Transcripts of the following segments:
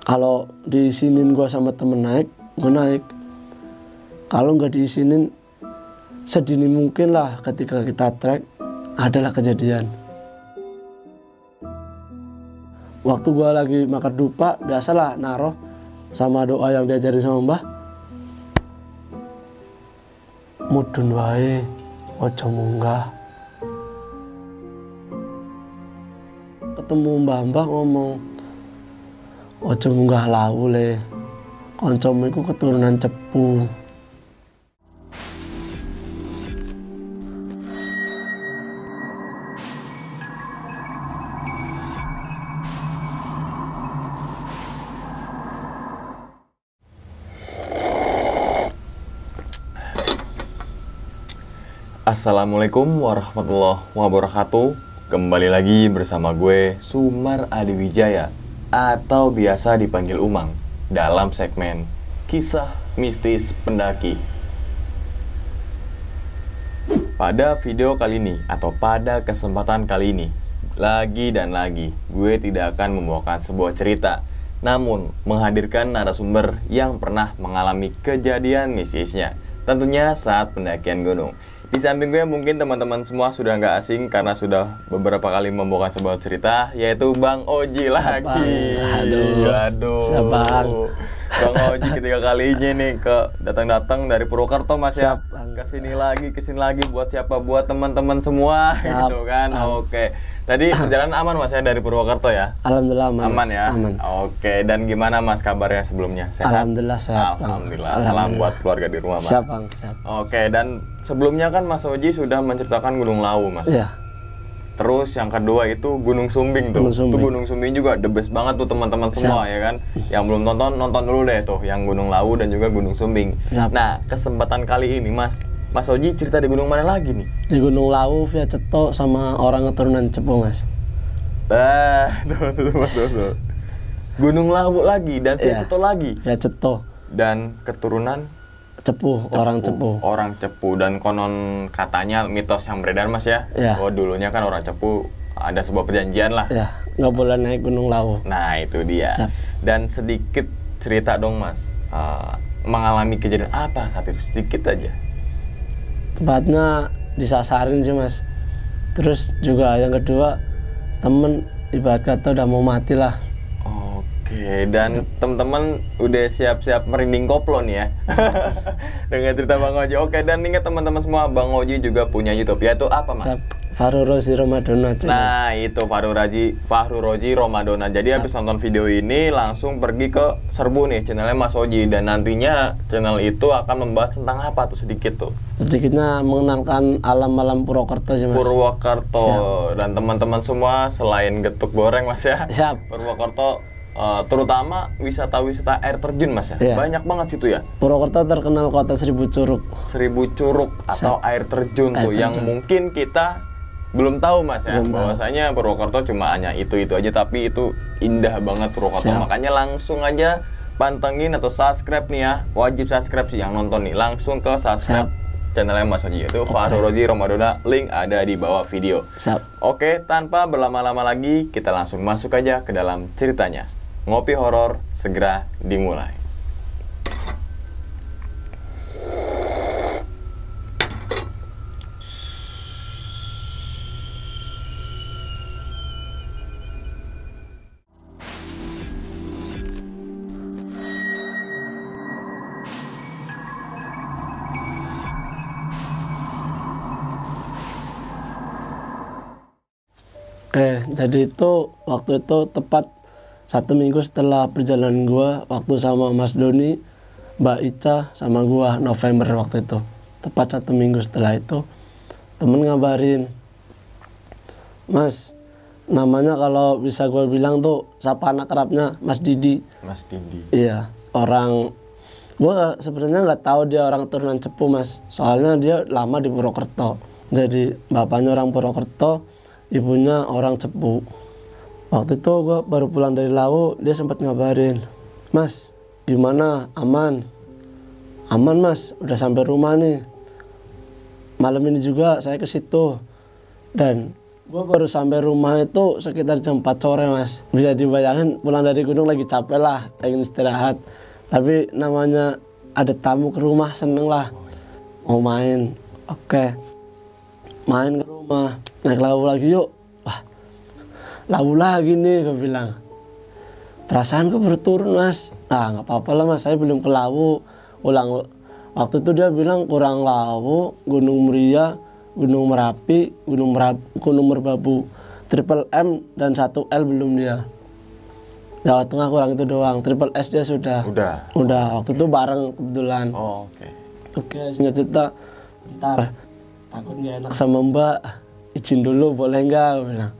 Kalau diizinin gue sama temen naik, gue naik. Kalau nggak diizinin, sedini mungkin lah ketika kita trek adalah kejadian. Waktu gue lagi makan dupa, biasalah naruh sama doa yang diajarin sama mbah. Mudun wae, ojo munggah. Ketemu mbah-mbah ngomong, ojo munggah lau le, koncomu iku keturunan cepu. Assalamualaikum warahmatullahi wabarakatuh. Kembali lagi bersama gue Sumar Adiwijaya atau biasa dipanggil Umang dalam segmen Kisah Mistis Pendaki. Pada video kali ini atau pada kesempatan kali ini, lagi dan lagi gue tidak akan membawakan sebuah cerita, namun menghadirkan narasumber yang pernah mengalami kejadian mistisnya, tentunya saat pendakian gunung. Di samping gue mungkin teman-teman semua sudah nggak asing karena sudah beberapa kali membawakan sebuah cerita, yaitu Bang Oji lagi. Aduh. Siapa? Bang Oji ketiga kalinya nih datang dari Purwokerto Mas ya. Kesini lagi buat siapa? Buat teman-teman semua gitu kan. Oke. Tadi perjalanan aman Mas ya dari Purwokerto ya? Alhamdulillah aman ya. Aman. Oke, dan gimana Mas kabarnya sebelumnya? Sehat? Alhamdulillah sehat. Alhamdulillah. Salam buat keluarga di rumah Mas. Siap Bang, siap. Oke, dan sebelumnya kan Mas Oji sudah menceritakan Gunung Lawu Mas. Iya. Terus yang kedua itu Gunung Sumbing tuh. Gunung Sumbing. Itu Gunung Sumbing juga the best banget tuh teman-teman semua ya kan. Yang belum nonton dulu deh tuh yang Gunung Lawu dan juga Gunung Sumbing. Siap. Nah, kesempatan kali ini Mas Oji cerita di gunung mana lagi nih? Di Gunung Lawu via Ceto sama orang keturunan Cepu Mas. Tuh. Gunung Lawu lagi dan via Ceto lagi. Via Ceto. Dan keturunan Cepu, orang Cepu. Orang Cepu, dan konon katanya mitos yang beredar Mas ya. Iya. Oh, dulunya kan orang Cepu ada sebuah perjanjian lah. Ya, nggak boleh naik Gunung Lawu. Nah, itu dia. Siap. Dan sedikit cerita dong Mas, mengalami kejadian apa saat itu? Sedikit aja. Tepatnya disasarin sih Mas. Terus juga yang kedua, temen ibarat kata udah mau mati lah. Oke, dan teman-teman udah siap-siap merinding koplo nih ya dengan cerita Bang Oji. Oke, dan ingat teman-teman semua, Bang Oji juga punya YouTube, yaitu apa Mas? Siap. Fahru Rozi Romadona. Nah, itu Fahru Rozi Romadona. Jadi habis nonton video ini langsung pergi ke serbu nih channelnya Mas Oji, dan nantinya channel itu akan membahas tentang apa tuh sedikit tuh. Sedikitnya mengenalkan alam-alam Purwokerto sih Mas. Purwokerto. Siap. Dan teman-teman semua selain getuk goreng Mas ya. Siap. Purwokerto terutama wisata-wisata air terjun Mas ya. Iya. Banyak banget situ ya. Purwokerto terkenal kota 1000 curug. 1000 curug atau air terjun tuh yang mungkin kita belum tahu Mas ya. Bahwasanya Purwokerto cuma hanya itu aja, tapi itu indah banget Purwokerto. Siap. Makanya langsung aja pantengin atau subscribe nih ya. Wajib subscribe sih yang nonton nih. Langsung ke subscribe channelnya Mas Oji, itu Fahru Rozi Romadona. Link ada di bawah video. Siap. Oke, tanpa berlama-lama lagi, kita langsung masuk aja ke dalam ceritanya. Ngopi horor segera dimulai. Oke, jadi itu waktu itu tepat 1 minggu setelah perjalanan gua, waktu sama Mas Doni, Mbak Ica sama gua November waktu itu. Tepat 1 minggu setelah itu, temen ngabarin, Mas, namanya kalau bisa gua bilang tuh sapa anak kerapnya Mas Didi. Mas Didi. Iya, orang gua sebenarnya nggak tahu dia orang keturunan Cepu Mas, soalnya dia lama di Purwokerto. Jadi bapaknya orang Purwokerto, ibunya orang Cepu. Waktu itu gue baru pulang dari Lawu, dia sempat ngabarin, Mas, gimana? Aman? Aman Mas, udah sampai rumah nih. Malam ini juga saya ke situ. Dan Gue baru sampai rumah itu sekitar jam 4 sore mas. Bisa dibayangin pulang dari gunung lagi capek lah, pengen istirahat. Tapi namanya ada tamu ke rumah, seneng lah. Mau main, oke. Main ke rumah, naik lawu lagi yuk. Wah, lawu lagi nih gue bilang. Perasaan gue baru turun mas. Nah nggak apa-apa lah mas, saya belum ke lawu. Waktu itu dia bilang kurang lawu, Gunung Muria, Gunung Merapi, Gunung Merbabu, Triple M dan 1L belum dia. Jawa Tengah kurang itu doang. Triple S dia sudah. Udah. Waktu itu bareng kebetulan. Oh, oke. Oke, singkat cerita. Bentar. Takut nggak enak sama Mbak. Izin dulu boleh nggak? Gue bilang.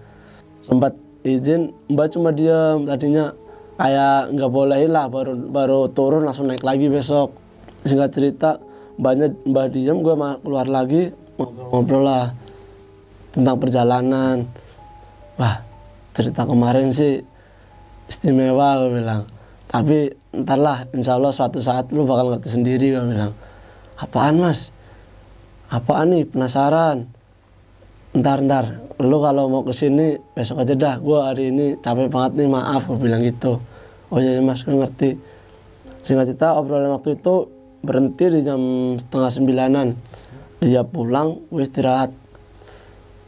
Sempat izin, Mbak cuma diam. Tadinya kayak nggak bolehin lah. Baru turun langsung naik lagi besok. Singkat cerita, Mbak diam, gue keluar lagi. Ngobrol lah tentang perjalanan. Wah, cerita kemarin sih istimewa gue bilang. Tapi entarlah, insya Allah suatu saat lu bakal ngerti sendiri gue bilang. Apaan mas? Apaan nih? Penasaran? Ntar. Lu kalau mau kesini besok aja dah. Gue hari ini capek banget nih, maaf gue bilang gitu. Oh iya mas, gue ngerti. Singkat cerita obrolan waktu itu berhenti di jam 8:30. Dia pulang, gue istirahat.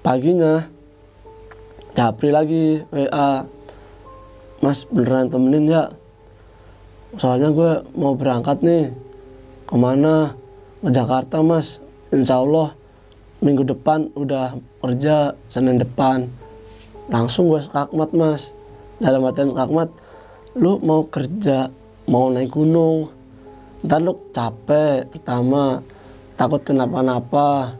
Paginya Japri lagi WA, mas beneran temenin ya? Soalnya gue mau berangkat nih. Kemana? Ke Jakarta mas. Insya Allah minggu depan udah kerja, Senin depan. Langsung gue skakmat mas. Dalam artian skakmat, lu mau kerja, mau naik gunung, ntar lu capek pertama, takut kenapa-napa.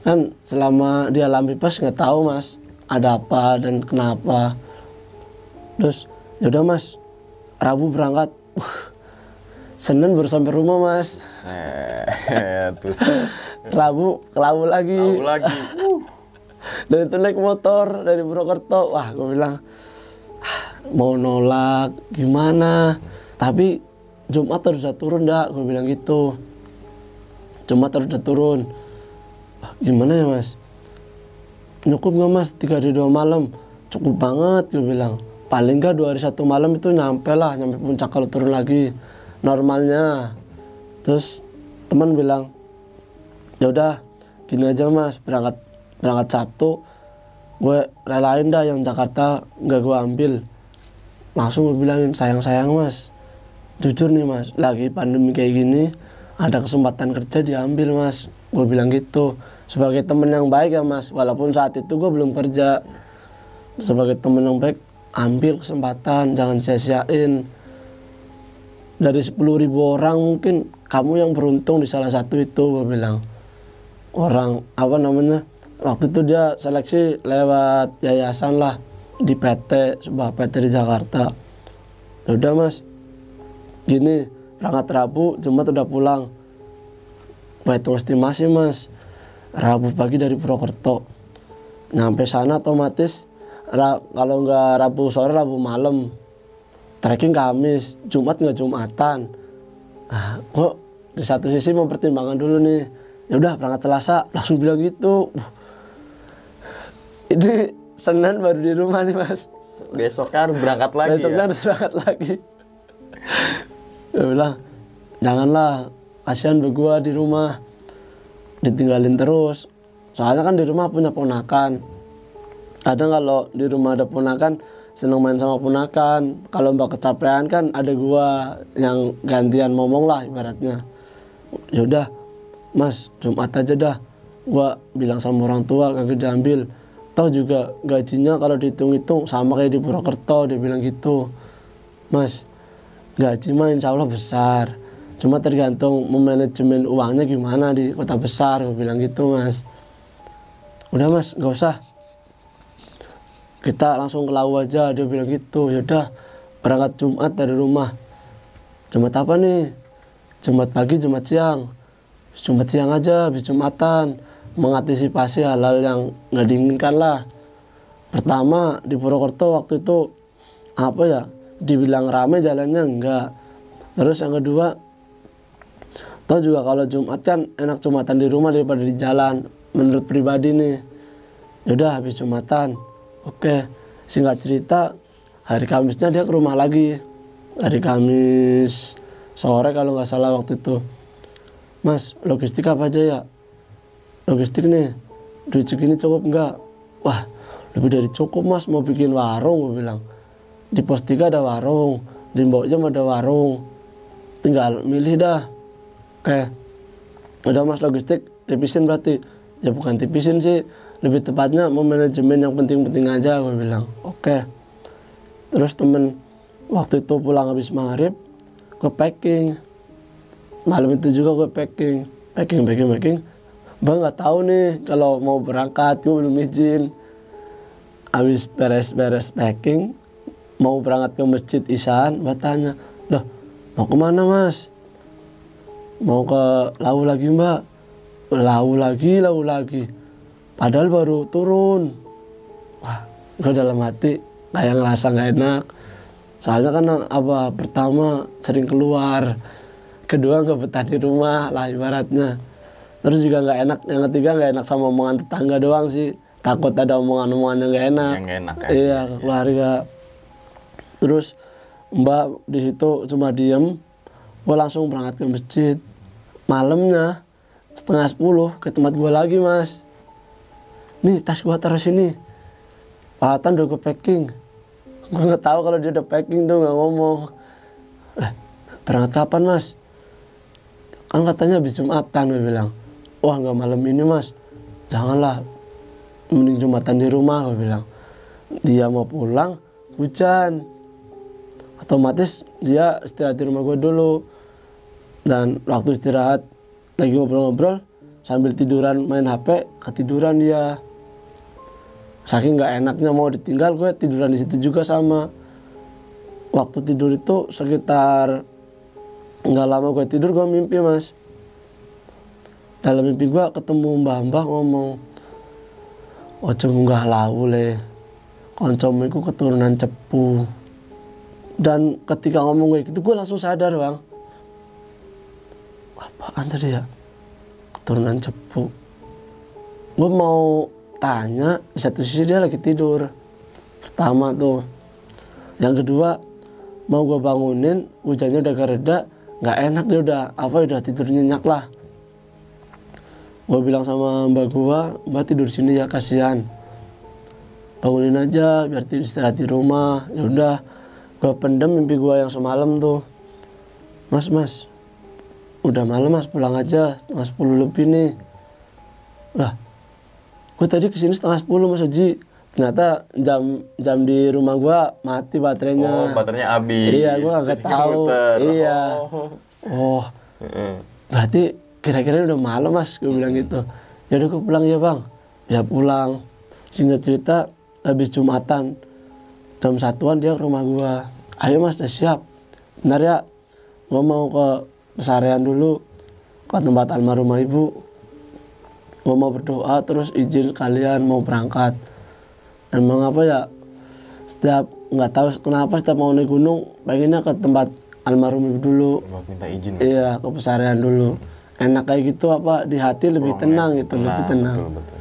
Kan selama di alam bebas nggak tahu mas ada apa dan kenapa. Terus yaudah mas, Rabu berangkat. Senin baru sampai rumah mas. Terus Rabu ke Lawu lagi. Dan itu naik motor dari Purwokerto. Wah gue bilang mau nolak gimana. Tapi Jumat harus udah turun dah, gue bilang gitu. Jumat harus udah turun. Wah, gimana ya mas? Cukup nggak mas 3 hari 2 malam? Cukup banget gue bilang. Paling nggak 2 hari 1 malam itu nyampe puncak kalau turun lagi normalnya. Terus teman bilang, ya udah gini aja mas, berangkat Sabtu, gue relain dah yang Jakarta nggak gue ambil. Langsung gue bilangin, sayang mas, jujur nih mas, lagi pandemi kayak gini ada kesempatan kerja diambil mas. Gue bilang gitu sebagai temen yang baik ya mas, walaupun saat itu gue belum kerja. Sebagai temen yang baik, ambil kesempatan, jangan sia-siain. Dari 10.000 orang mungkin kamu yang beruntung di salah satu itu, gue bilang. Orang waktu itu dia seleksi lewat yayasan lah di PT, sebuah PT di Jakarta. Udah mas, gini, berangkat Rabu, Jumat udah pulang. Gue hitung estimasi mas, Rabu pagi dari Purwokerto, nyampe sana otomatis kalau nggak Rabu sore, Rabu malam. Trekking Kamis, Jumat nggak Jumatan. Nah, kok di satu sisi mempertimbangkan dulu nih. Ya udah berangkat Selasa, langsung bilang gitu. Ini Senin baru di rumah nih mas. Besoknya harus berangkat lagi. Harus berangkat lagi. Dia bilang, janganlah, kasihan gua di rumah, ditinggalin terus. Soalnya kan di rumah punya ponakan. Kadang kalau di rumah ada ponakan, seneng main sama ponakan. Kalau mbak kecapean kan ada gua yang gantian ngomong lah ibaratnya. Yaudah mas, Jumat aja dah. Gua bilang sama orang tua kagak diambil. Tahu juga gajinya kalau dihitung-hitung sama kayak di Purwokerto. Dia bilang gitu. Mas, gaji mah insya Allah besar. Cuma tergantung memanajemen uangnya gimana di kota besar. Gua bilang gitu mas. Udah mas, gak usah, kita langsung ke Lawu aja. Dia bilang gitu. Yaudah berangkat Jumat dari rumah. Jumat apa nih? Jumat pagi, Jumat siang. Jumat siang aja, habis Jumatan. Mengantisipasi hal-hal yang nggak diinginkan lah. Pertama di Purwokerto waktu itu dibilang rame jalannya enggak. Terus yang kedua, tau juga kalau Jumat kan enak Jumatan di rumah daripada di jalan. Menurut pribadi nih, Yaudah habis Jumatan, oke. Singkat cerita, hari Kamisnya dia ke rumah lagi. Hari Kamis sore kalau nggak salah waktu itu. Mas, logistik apa aja ya? Logistik nih, duit segini cukup nggak? Wah, lebih dari cukup mas, mau bikin warung, gue bilang. Di pos 3 ada warung, di Mbok Jam ada warung. Tinggal milih dah. Oke, udah mas logistik, tipisin berarti. Ya bukan tipisin sih, lebih tepatnya mau manajemen yang penting-penting aja, gue bilang. Oke. Terus temen waktu itu pulang habis maghrib, gue packing. Malam itu juga gue packing. Bang nggak tahu nih kalau mau berangkat, gue belum izin. Habis beres-beres packing, mau berangkat ke masjid Isyaan, gue tanya, loh mau kemana mas? Mau ke Lau lagi mbak? Lau lagi. Padahal baru turun. Wah, gue dalam hati kayak ngerasa nggak enak. Soalnya kan pertama sering keluar, kedua nggak betah di rumah lah ibaratnya. Terus juga nggak enak, yang ketiga nggak enak sama omongan tetangga doang sih. Takut ada omongan-omongan yang nggak enak. Yang nggak enak kan? Iya, ke keluarga. Terus mbak di situ cuma diem, gue langsung berangkat ke masjid. Malamnya 9:30 ke tempat gue lagi mas. Nih tas gue taruh sini, peralatan udah gue packing. Gue nggak tahu kalau dia udah packing tuh, nggak ngomong. Berangkat kapan mas? Kan katanya habis Jumatan, gue bilang. Wah nggak malam ini mas, janganlah, mending Jumatan di rumah, gue bilang. Dia mau pulang hujan, otomatis dia istirahat di rumah gue dulu. Dan waktu istirahat lagi ngobrol-ngobrol sambil tiduran main HP, ketiduran dia. Saking nggak enaknya mau ditinggal, gue tiduran di situ juga sama. Waktu tidur itu sekitar nggak lama gue tidur, gue mimpi mas. Dalam mimpi gue ketemu mbah ngomong, ojo munggah Lau le, koncomu iku keturunan cepu. Dan ketika ngomong kayak gitu gue langsung sadar bang, apaan tadi ya, keturunan cepu. Gue mau tanya, di satu sisi dia lagi tidur, pertama tuh. Yang kedua, mau gue bangunin, hujannya udah reda, nggak enak, dia udah tidur nyenyak lah. Gue bilang sama mbak tidur sini ya, kasihan. Bangunin aja biar istirahat di rumah. Ya udah, gue pendem mimpi gue yang semalam tuh. Mas, udah malam mas, pulang aja, 9:30 lebih nih. Lah, gue tadi kesini 9:30 mas Oji. Ternyata jam di rumah gue mati baterainya. Oh, baterainya habis. Iya, gue nggak tahu. Iya. Oh, berarti kira-kira udah malam mas, gue bilang gitu. Ya udah gue pulang ya bang. Ya pulang. Singkat cerita, habis Jumatan jam 1-an dia ke rumah gue. Ayo mas, udah siap. Bentar ya, gue mau ke pesarian dulu, ke tempat almarhumah ibu. Gue mau berdoa terus izin kalian mau berangkat. Emang apa ya, setiap nggak tahu kenapa setiap mau naik gunung pengennya ke tempat almarhum ibu dulu. Buat minta izin mas. Iya, ke pesarian dulu. Enak kayak gitu, apa di hati lebih tenang gitu, lebih tenang. Betul.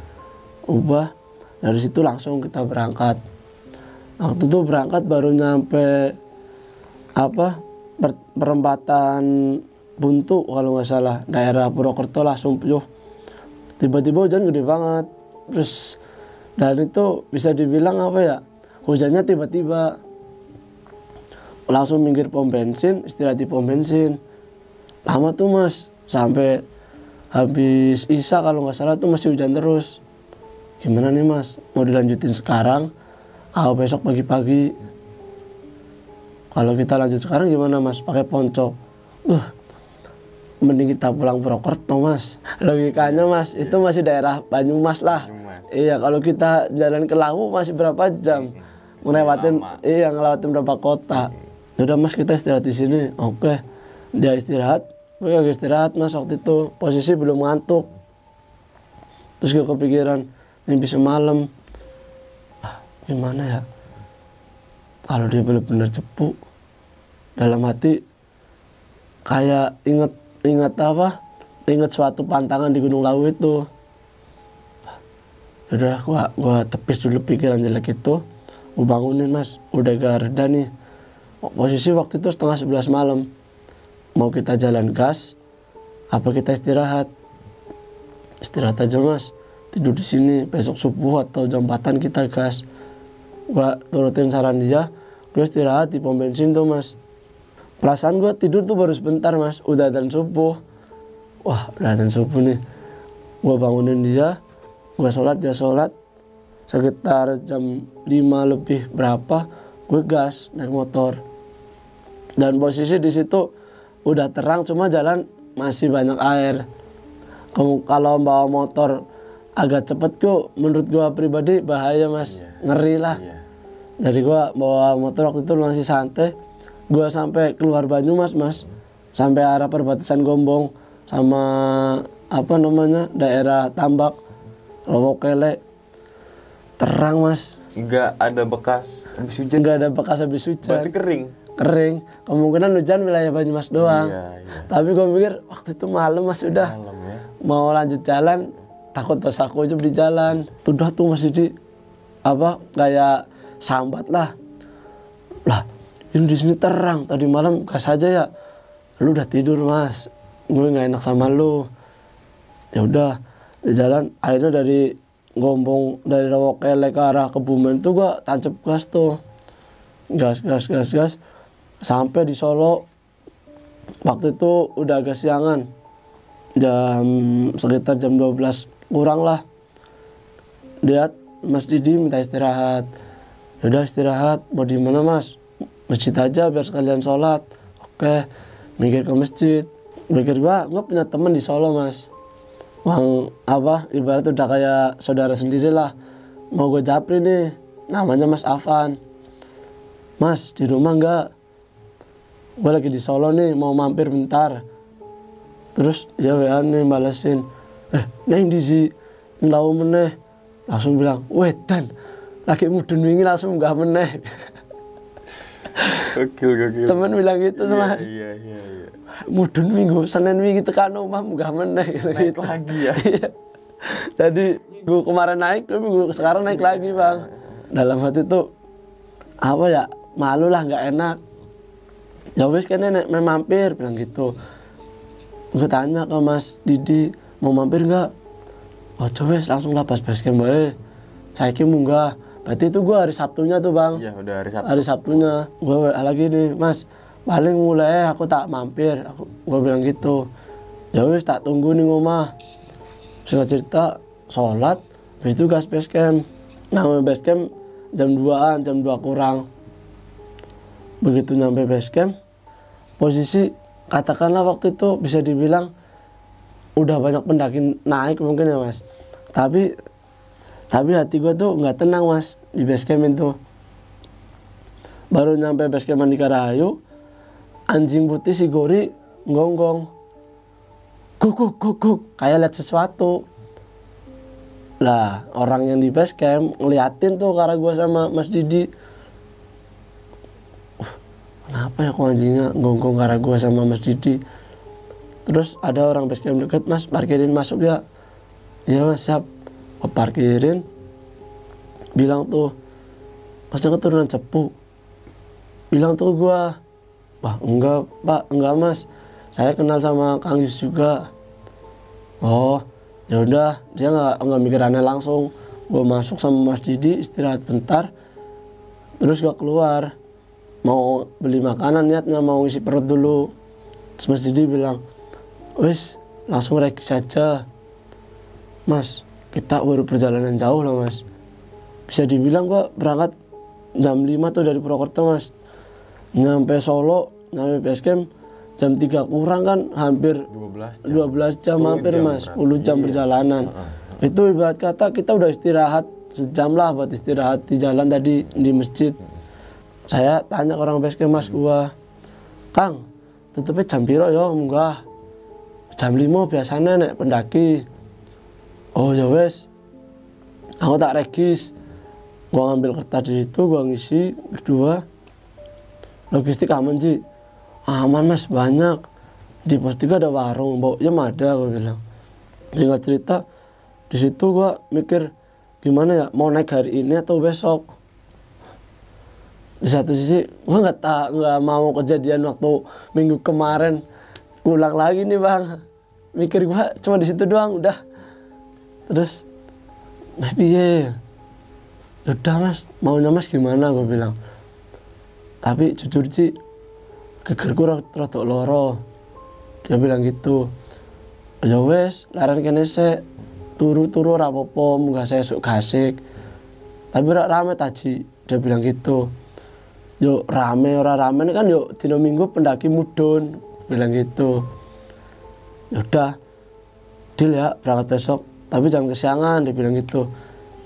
Ubah dari situ langsung kita berangkat. Waktu itu berangkat baru nyampe perempatan Buntu kalau nggak salah, daerah Purwokerto langsung tiba-tiba hujan gede banget. Terus dan itu bisa dibilang hujannya tiba-tiba. Langsung minggir pom bensin, istirahat di pom bensin. Lama tuh mas, sampai habis Isya kalau nggak salah tuh masih hujan terus. Gimana nih mas, mau dilanjutin sekarang atau besok pagi-pagi? Kalau kita lanjut sekarang gimana mas, pakai ponco? Mending kita pulang Purwokerto mas. Logikanya mas, itu masih daerah Banyumas lah. Iya, kalau kita jalan ke Lau masih berapa jam? Ngelewatin berapa kota. Udah mas, kita istirahat di sini. Oke, dia istirahat. Gue lagi istirahat mas waktu itu, posisi belum ngantuk. Terus gue kepikiran mimpi semalam. Gimana ya? Kalau dia benar-benar cepu, dalam hati kayak ingat suatu pantangan di Gunung Lawu itu. Udah gua tepis dulu pikiran jelek itu. Gua bangunin, Mas, udah gak reda nih. Posisi waktu itu 10:30 malam. Mau kita jalan gas apa kita istirahat? Istirahat aja, Mas, tidur di sini, besok subuh atau jam 4-an kita gas. Gua turutin saran dia, gue istirahat di pom bensin tuh, Mas. Perasaan gue tidur tuh baru sebentar, Mas, udah adzan subuh. Wah, udah adzan subuh nih. Gue bangunin dia, gue sholat, dia sholat. Sekitar jam 5 lebih berapa, gue gas naik motor. Dan posisi di situ udah terang, cuma jalan masih banyak air. Kalau bawa motor agak cepet kok, menurut gue pribadi bahaya, Mas. Ngeri lah. Jadi gue bawa motor waktu itu masih santai. Gue sampai keluar Banyumas, Mas. Sampai arah perbatasan Gombong sama apa namanya daerah Tambak, Lowokele. Terang, Mas. Nggak ada bekas habis hujan. Nggak ada bekas habis hujan. Berarti kering. Kering. Kemungkinan hujan wilayah Banyumas doang. Iya. Tapi gue mikir waktu itu malam, Mas, udah Malam ya. mau lanjut jalan, takut dosa aku di jalan. Udah tuh masih di apa kayak sambat lah. Lah, ini di sini terang. Tadi malam gas aja ya. Lu udah tidur, Mas. Gue nggak enak sama lu. Ya udah di jalan akhirnya dari Gombong, dari Lowokele ke arah Kebumen tuh gua tancap gas tuh. Gas. Sampai di Solo waktu itu udah agak siangan. Sekitar jam 12 kurang lah. Lihat Mas Didi minta istirahat. Yaudah istirahat, mau di mana, Mas? Masjid aja biar sekalian sholat. Oke, mikir ke masjid. Mikir gua punya temen di Solo, Mas. Ibarat udah kayak saudara sendiri lah. Mau gue japri nih, namanya Mas Afan. Mas, di rumah enggak? Gue lagi di Solo nih, mau mampir bentar. Terus ya WA nih balesin, neng di si ngelawu meneh. Langsung bilang, wedan, lagi mudun wingi langsung enggak meneh. Gokil. Temen bilang gitu tuh, Mas. Iya. Mudun minggu, Senin wingi tekan omah munggah meneh Naik gitu. lagi ya. Jadi minggu kemarin naik, minggu sekarang naik lagi, Bang. Dalam hati tuh apa ya, malu lah, nggak enak. Ya wis kan nenek mampir bilang gitu. Gue tanya ke Mas Didi, mau mampir nggak? Oh wis langsung lah pas basecamp bae. Saiki munggah. Berarti itu gue hari Sabtunya tuh, Bang. Iya, udah hari Sabtu. Hari Sabtunya gue lagi nih, Mas. Paling mulai aku tak mampir, gue bilang gitu. Ya wis tak tunggu nih ngomah. Singkat cerita, sholat, habis itu gas basecamp. Nah, basecamp jam 2-an, jam 2 kurang. Begitu nyampe basecamp, posisi katakanlah waktu itu bisa dibilang udah banyak pendaki naik mungkin ya, Mas. Tapi hati gue tuh nggak tenang, Mas, di basecamp itu. Baru nyampe basecamp di Karahayu, anjing putih si Gori ngonggong, guk, kayak lihat sesuatu. Lah orang yang di basecamp ngeliatin tuh karena gue sama Mas Didi. Kenapa ya kok anjingnya ngonggong karena gue sama Mas Didi? Terus ada orang basecamp deket, Mas, parkirin masuk ya. Iya, Mas, siap. Gue parkirin, bilang tuh, Masnya keturunan Cepu. Bilang tuh gue, wah enggak Pak, enggak Mas, saya kenal sama Kang Yus juga. Oh ya udah, dia nggak mikir aneh, langsung gue masuk sama Mas Didi, istirahat bentar, terus gue keluar mau beli makanan, niatnya mau ngisi perut dulu. Terus Mas Didi bilang, wis langsung regis saja, Mas, kita baru perjalanan jauh lah, Mas. Bisa dibilang gue berangkat jam 5 tuh dari Purwokerto, Mas. Nyampe Solo, nyampe basecamp jam 3 kurang kan, hampir 12 jam hampir, Mas, 10 jam perjalanan. Itu ibarat kata kita udah istirahat sejam lah buat istirahat di jalan tadi di masjid. Saya tanya ke orang basecamp, Mas, gua, Kang, tutupnya jam piro ya? Enggak, jam 5 biasanya nek pendaki. Oh ya wes, aku tak regis. Gua ngambil kertas di situ, gua ngisi berdua. Logistik aman sih, aman Mas, banyak. Di pos 3 ada warung, baunya ada, gue bilang. Singkat cerita, di situ gue mikir gimana ya, mau naik hari ini atau besok. Di satu sisi gue nggak mau kejadian waktu minggu kemarin ulang lagi nih bang, mikir gue cuma di situ doang udah. Terus piye, udah mas, maunya mas gimana, gue bilang. Tapi jujur sih gegerku rada loro. Dia bilang gitu, ya wes laren kene sik, turu rapopo, munggah sesuk gasik. Tapi rame taji, dia bilang gitu. Yo rame ora rame ini kan yo dino minggu pendaki mudun, bilang gitu. Yaudah, deal ya berangkat besok, tapi jangan kesiangan, dia bilang gitu.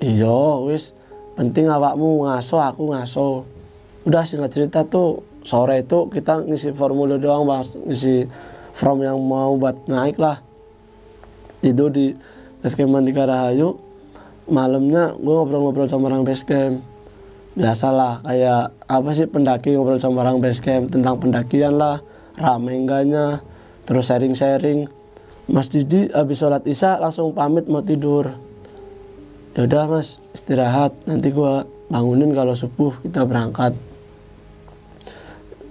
Iya wis, penting awakmu ngaso, aku ngaso. Udah singkat cerita tuh sore itu kita ngisi formulir doang, bahas ngisi form yang mau buat naik lah. Tidur di basecamp Mandika Rahayu, malamnya gue ngobrol-ngobrol sama orang basecamp. Biasalah kayak apa sih pendaki ngobrol sama orang basecamp tentang pendakian lah, rame enggaknya, terus sharing-sharing. Mas Didi habis sholat isya langsung pamit mau tidur. Ya udah mas, istirahat, nanti gua bangunin kalau subuh kita berangkat.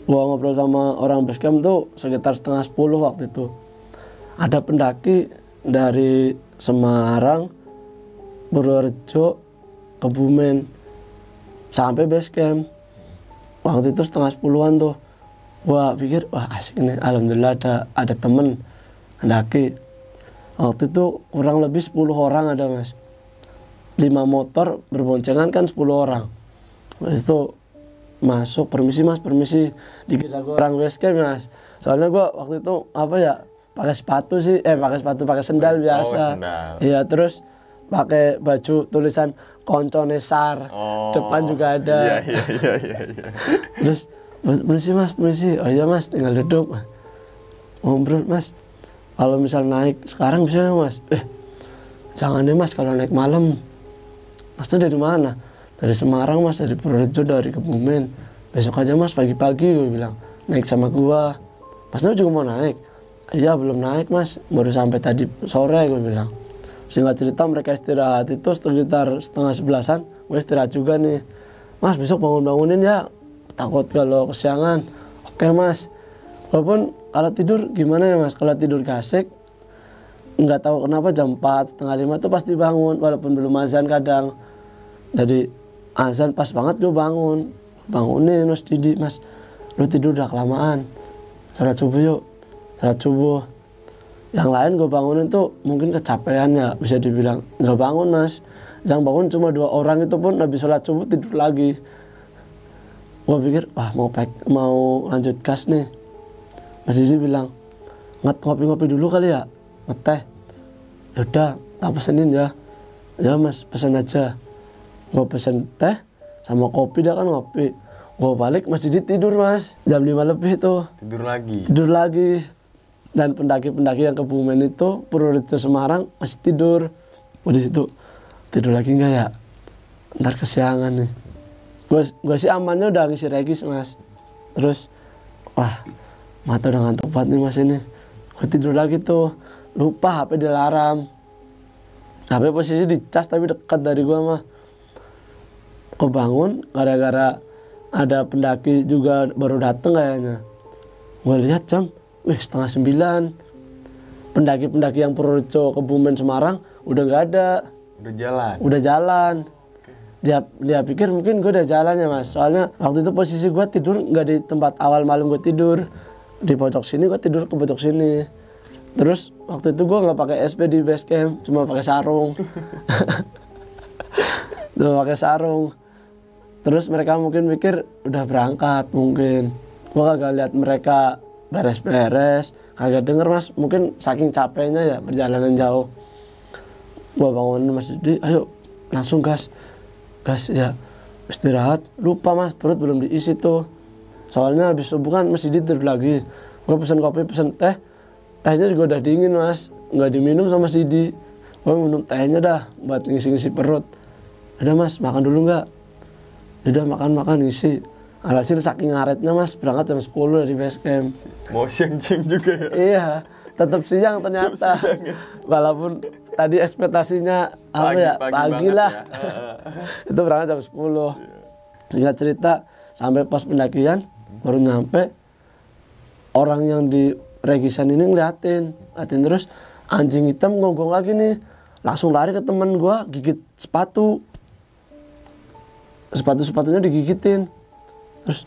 Gua ngobrol sama orang basecamp tuh sekitar 9:30 waktu itu. Ada pendaki dari Semarang, Purworejo, Kebumen sampai basecamp. Waktu itu 9:30-an tuh. Gua pikir wah asik nih, alhamdulillah ada temen pendaki. Waktu itu kurang lebih 10 orang ada mas. 5 motor berboncengan kan 10 orang. Terus itu masuk, permisi mas, permisi, dikira gue orang basecamp mas. Soalnya gue waktu itu apa ya, pakai sepatu sih, pakai sendal biasa. Iya, terus pakai baju tulisan Koncone Sar, depan juga ada. Iya. Terus permisi mas, permisi. Oh iya mas, tinggal duduk. Ngobrol mas, kalau misal naik sekarang bisa mas? Jangan deh mas kalau naik malam. Masnya dari mana? Dari Semarang mas, dari Purworejo, dari Kebumen. Besok aja mas pagi-pagi, gue bilang, naik sama gua. Masnya juga mau naik? Iya belum naik mas, baru sampai tadi sore, gue bilang. Singkat cerita mereka istirahat itu sekitar 10:30-an, gue istirahat juga nih. Mas besok bangunin ya, takut kalau kesiangan. Oke mas. Walaupun kalau tidur gimana ya mas, kalau tidur gasik nggak tahu kenapa jam 4, 4:30 tuh pasti bangun, walaupun belum azan kadang. Jadi azan pas banget gue bangunin mas Didi, mas lu tidur udah kelamaan, salat subuh yuk, salat subuh. Yang lain gue bangunin tuh mungkin kecapean ya, bisa dibilang nggak bangun mas. Yang bangun cuma 2 orang, itu pun habis salat subuh tidur lagi. Gue pikir wah mau lanjut gas nih. Mas Didi bilang, ngopi-ngopi dulu kali ya, ngeteh. Yaudah, tak pesenin ya. Ya mas, pesen aja. Gue pesen teh sama kopi, dah kan ngopi. Gue balik Mas Didi tidur mas, jam 5 lebih tuh. Tidur lagi. Dan pendaki-pendaki yang Kebumen itu, Purworejo, Semarang masih tidur. Gue di situ tidur lagi enggak ya? Ntar kesiangan nih. Gue sih amannya udah ngisi regis mas. Terus wah mata udah ngantuk banget nih mas ini. Gue tidur lagi tuh, lupa HP dilarang. HP posisi dicas tapi dekat dari gue mah. Kebangun gara-gara ada pendaki juga baru dateng kayaknya. Gue lihat jam 8:30. Pendaki-pendaki yang Purworejo, Kebumen, Semarang udah nggak ada. Udah jalan. Dia pikir mungkin gue udah jalan ya mas. Soalnya waktu itu posisi gue tidur nggak di tempat awal malam gue tidur. Di pojok sini, gue tidur ke pojok sini. Terus waktu itu gue nggak pakai SP di basecamp, cuma pakai sarung. Terus mereka mungkin mikir udah berangkat mungkin. Gue kagak lihat mereka beres-beres, kagak denger mas. Mungkin saking capeknya ya perjalanan jauh. Gue bangun Mas Didi, ayo langsung gas ya, istirahat. Lupa mas, perut belum diisi tuh. Soalnya habis subuh kan Mas Didi tidur lagi. Gue pesen kopi, pesen teh. Tehnya juga udah dingin mas, nggak diminum sama Mas Didi. Gue minum tehnya dah buat ngisi-ngisi perut. Udah mas, makan dulu nggak? Udah makan ngisi. Alhasil saking ngaretnya mas, berangkat jam 10 dari basecamp. Mau siang-siang juga ya? Iya, tetap siang ternyata. Siang, ya? Walaupun tadi ekspektasinya apa ya? Pagi lah. Ya. Itu berangkat jam 10. Singkat cerita, sampai pos pendakian, baru nyampe, orang yang di regisan ini ngeliatin terus, anjing hitam gonggong lagi nih. Langsung lari ke temen gua, gigit sepatu. Sepatunya digigitin. Terus,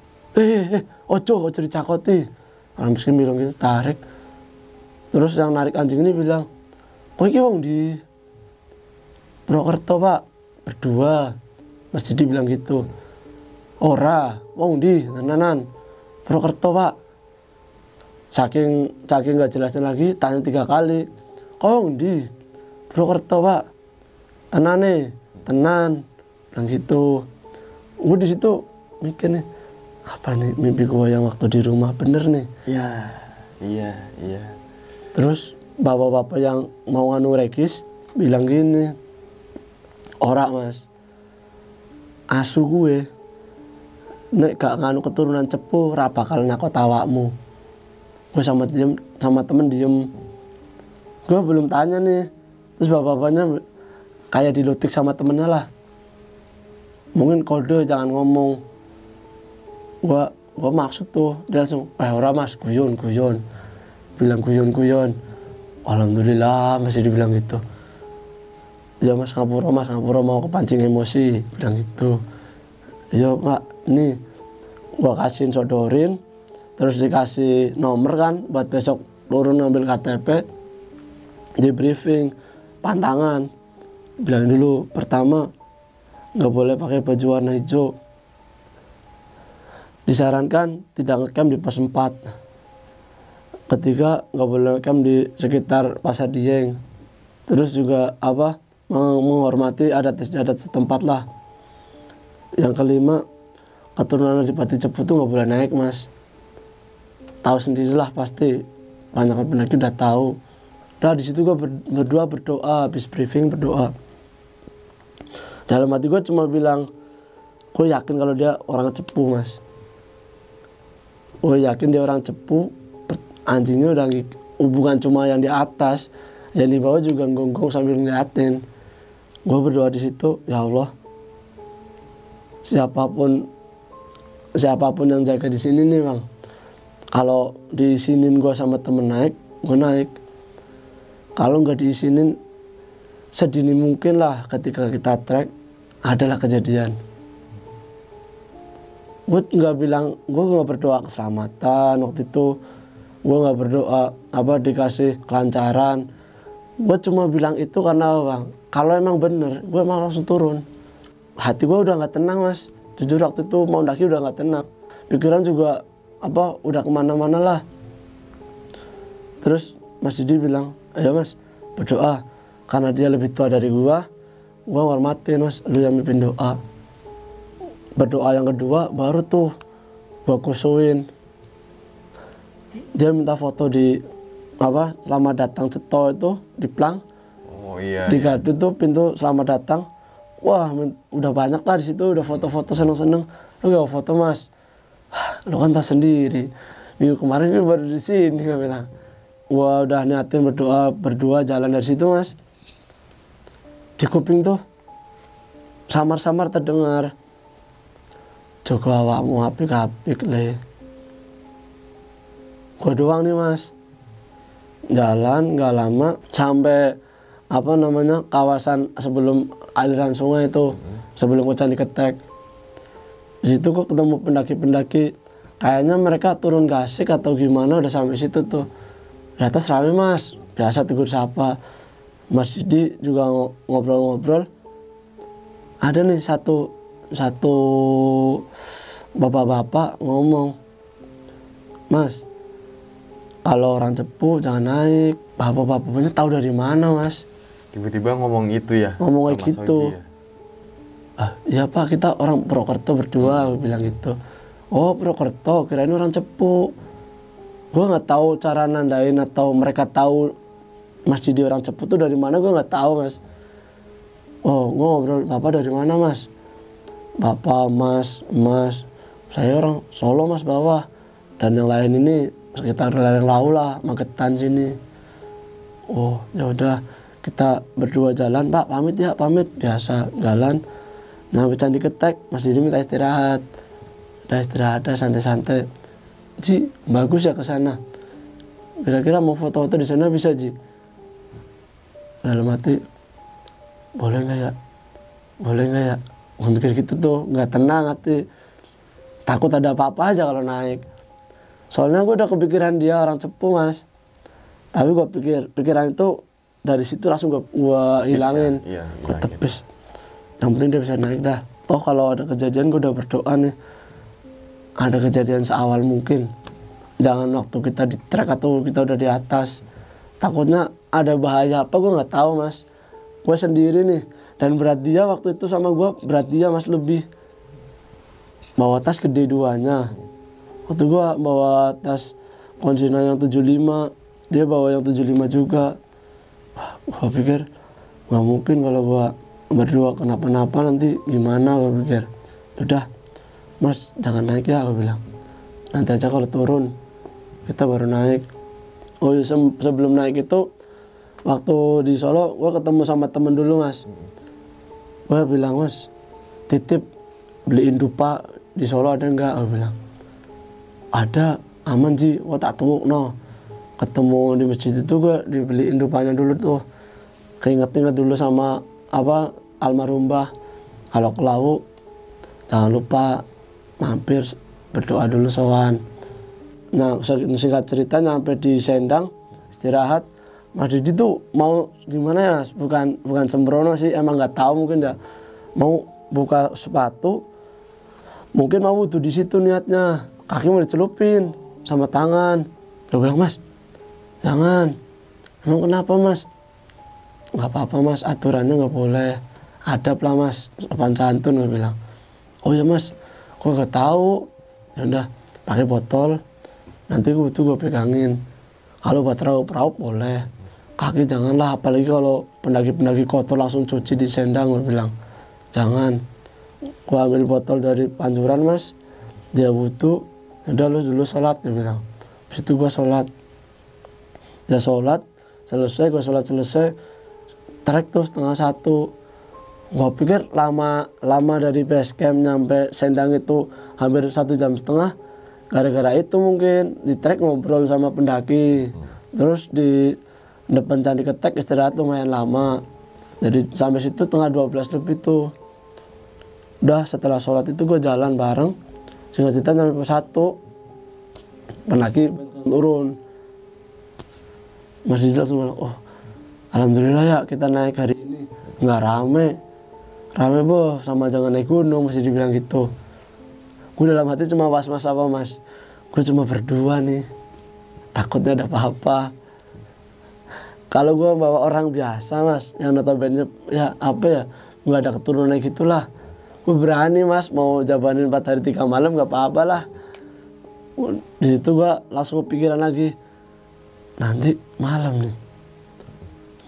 ojo dicakoti. Orang miskin bilang gitu, tarik. Terus yang narik anjing ini bilang, kok iki wong di Purwokerto pak, berdua. Mas Didi bilang gitu. Ora, wong di tenanan Purwokerto pak. Saking gak jelasnya lagi, tanya 3 kali. Kok wong di Purwokerto pak, tenan bilang gitu. Gue di situ mikir nih, apa nih mimpi gue yang waktu di rumah bener nih? Iya. Terus bapak-bapak yang mau nganu regis bilang gini, ora mas, asu gue nek gak nganu keturunan cepu ra bakal nyakot awakmu. Gue sama temen diem. Gue belum tanya nih, terus bapak-bapaknya kayak dilutik sama temennya lah, mungkin kode jangan ngomong. Gua maksud tuh, dia langsung ora mas, guyon bilang guyon. Alhamdulillah masih dibilang gitu. Ya mas ngapura mau kepancing emosi, bilang gitu. Ya mak, nih gua kasihin sodorin, terus dikasih nomor kan buat besok turun ngambil KTP, di briefing pantangan. Bilang dulu, pertama nggak boleh pakai baju warna hijau, disarankan tidak ngecamp di pos 4. Ketiga, nggak boleh ngecamp di sekitar Pasar Dieng. Terus juga menghormati adat istiadat setempat lah. Yang kelima, keturunan Adipati Cepu tuh nggak boleh naik mas. Tahu sendirilah pasti, banyak pendaki udah tahu. Udah di situ gue berdoa, habis briefing berdoa. Dalam hati gue cuma bilang, gue yakin kalau dia orang Cepu mas. Gue yakin dia orang Cepu, anjingnya udah bukan cuma yang di atas, yang di bawah juga gonggong sambil ngeliatin. Gue berdoa di situ, ya Allah, siapapun yang jaga di sini nih bang, kalau diizinin gue sama temen naik, gue naik. Kalau nggak diizinin, sedini mungkin lah ketika kita trek adalah kejadian. Gue nggak berdoa keselamatan waktu itu. Gue nggak berdoa dikasih kelancaran. Gue cuma bilang itu karena bang, kalau emang bener, gue emang langsung turun. Hati gue udah nggak tenang mas. Jujur waktu itu mau daki udah nggak tenang. Pikiran juga udah kemana-mana lah. Terus Mas Didi bilang, ayo mas berdoa, karena dia lebih tua dari gue hormatin mas, lu yang mimpin doa. Berdoa yang kedua baru tuh gue kusuin. Dia minta foto di selamat datang Ceto itu di Plang. Oh iya. Di Gadu tuh pintu selamat datang. Wah, udah banyak lah di situ, udah foto-foto seneng-seneng. Lu gak foto mas? Lu kan tak sendiri. Minggu kemarin ini baru di sini, gue bilang. Gua udah niatin berdua jalan dari situ mas. Di kuping tuh samar-samar terdengar, Joko awakmu apik-apik le. Gua doang nih mas. Jalan gak lama sampai kawasan sebelum aliran sungai itu, sebelum ke Candi Ketek. Di situ kok ketemu pendaki-pendaki, kayaknya mereka turun Gasik atau gimana, udah sampai situ tuh. Di atas rame mas, biasa tegur sapa. Mas Didi juga ngobrol-ngobrol. Ada nih satu bapak-bapak ngomong, mas, kalau orang Cepu jangan naik. Bapak-bapaknya tahu dari mana mas? Tiba-tiba ngomong itu ya? Ngomong kayak gitu. Iya pak, kita orang Purwokerto berdua, bilang gitu. Oh Purwokerto, kirain orang Cepu. Gue nggak tahu cara nandain atau mereka tahu Mas Didi orang Cepu tuh dari mana, gue nggak tahu mas. Oh ngobrol, bapak dari mana mas? Bapak, mas, saya orang Solo mas bawah, dan yang lain ini sekitar lereng Lau lah, Magetan sini. Oh ya udah, kita berdua jalan, Pak pamit ya, pamit, biasa jalan. Nyampe Candi Ketek, Mas Didi minta istirahat. Udah istirahat, santai-santai. Ji, bagus ya ke sana. Kira-kira mau foto-foto di sana bisa, Ji? Dalam hati, boleh nggak ya? Boleh nggak ya? Gue mikir gitu tuh, nggak tenang hati. Takut ada apa-apa aja kalau naik. Soalnya gue udah kepikiran dia orang Cepu, Mas. Tapi gue pikiran itu dari situ langsung gue hilangin. Iya, gue tepis. Yang penting dia bisa naik dah. Toh kalau ada kejadian gue udah berdoa nih. Ada kejadian seawal mungkin. Jangan waktu kita di trek atau kita udah di atas. Takutnya ada bahaya apa gue nggak tahu, Mas. Gue sendiri nih. Dan berat dia waktu itu sama gue, berat dia Mas lebih. Bawa tas gede duanya. Waktu gue bawa tas konsina yang 75. Dia bawa yang 75 juga. Wah, gue pikir nggak mungkin kalau gue berdua kenapa-napa nanti gimana, gue pikir. Udah, Mas jangan naik ya, gue bilang. Nanti aja kalau turun kita baru naik. Oh iya, sebelum naik itu waktu di Solo gue ketemu sama temen dulu, Mas. Gue bilang, Mas titip beliin dupa di Solo ada nggak? Gue bilang ada, aman Ji, gue tak tunggu no. Ketemu di masjid itu gue dibeliin dupanya dulu tuh. Keinget-inget dulu sama apa almarhum Mbah. Kalau ke Lawu jangan lupa mampir berdoa dulu sowan. Nah singkat cerita nyampe di Sendang istirahat. Mas Didi tuh mau gimana ya? Bukan sembrono sih, emang nggak tahu mungkin ya. Mau buka sepatu, mungkin mau wudhu di situ niatnya. Kaki mau dicelupin sama tangan. Gue bilang, Mas jangan. Emang kenapa, Mas? Nggak apa-apa, Mas, aturannya nggak boleh. Adab lah, Mas, sopan santun, gue bilang. Oh ya, Mas, gue nggak tahu. Ya udah, pakai botol. Nanti gue pegangin. Kalau buat raup-raup boleh. Kaki janganlah, apalagi kalau pendaki-pendaki kotor langsung cuci di Sendang, gue bilang. Jangan. Gue ambil botol dari pancuran, Mas. Dia wudhu. Udah lu dulu sholat, gue bilang. Habis itu gue sholat. Dia sholat selesai, gue sholat selesai, trek tuh 12:30. Gue pikir lama dari base camp nyampe Sendang itu hampir 1,5 jam. Gara-gara itu mungkin di trek ngobrol sama pendaki. Terus di depan Candi Ketek istirahat lumayan lama. Jadi sampai situ 11:30 lebih tuh. Udah setelah sholat itu gue jalan bareng. Singkat cerita sampai pos 1 pendaki turun. Masih jelas semua. Oh, alhamdulillah ya kita naik hari ini. Nggak rame boh, sama jangan naik gunung, masih dibilang gitu. Gue dalam hati cuma was-was apa, Mas. Gue cuma berdua nih. Takutnya ada apa-apa. Kalau gue bawa orang biasa, Mas, yang notabene ya apa ya, nggak ada keturunan gitulah. Gue berani, Mas, mau jabanin 4 hari 3 malam nggak apa-apa lah. Di situ gue langsung kepikiran lagi. Nanti malam nih,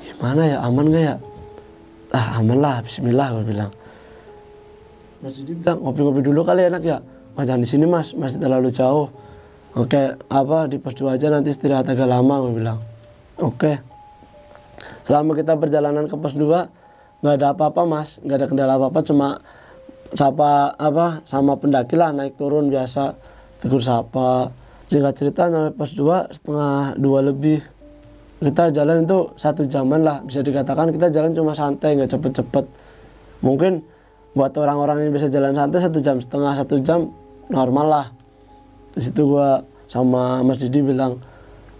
gimana ya, aman gak ya? Aman lah, bismillah, gue bilang. Mas Didi bilang, ngopi-ngopi dulu kali enak ya? Jangan di sini, Mas, masih terlalu jauh. Oke, di pos 2 aja, nanti istirahat agak lama, gue bilang. Oke. Selama kita perjalanan ke pos 2, nggak ada apa-apa, Mas, nggak ada kendala apa-apa, cuma sama pendaki lah, naik turun biasa, tegur sapa. Singkat cerita sampai pos 2 1:30 lebih. Kita jalan itu 1 jaman lah, bisa dikatakan kita jalan cuma santai, nggak cepet-cepet. Mungkin buat orang-orang yang bisa jalan santai 1,5 jam, 1 jam normal lah. Di situ gua sama Mas Didi bilang,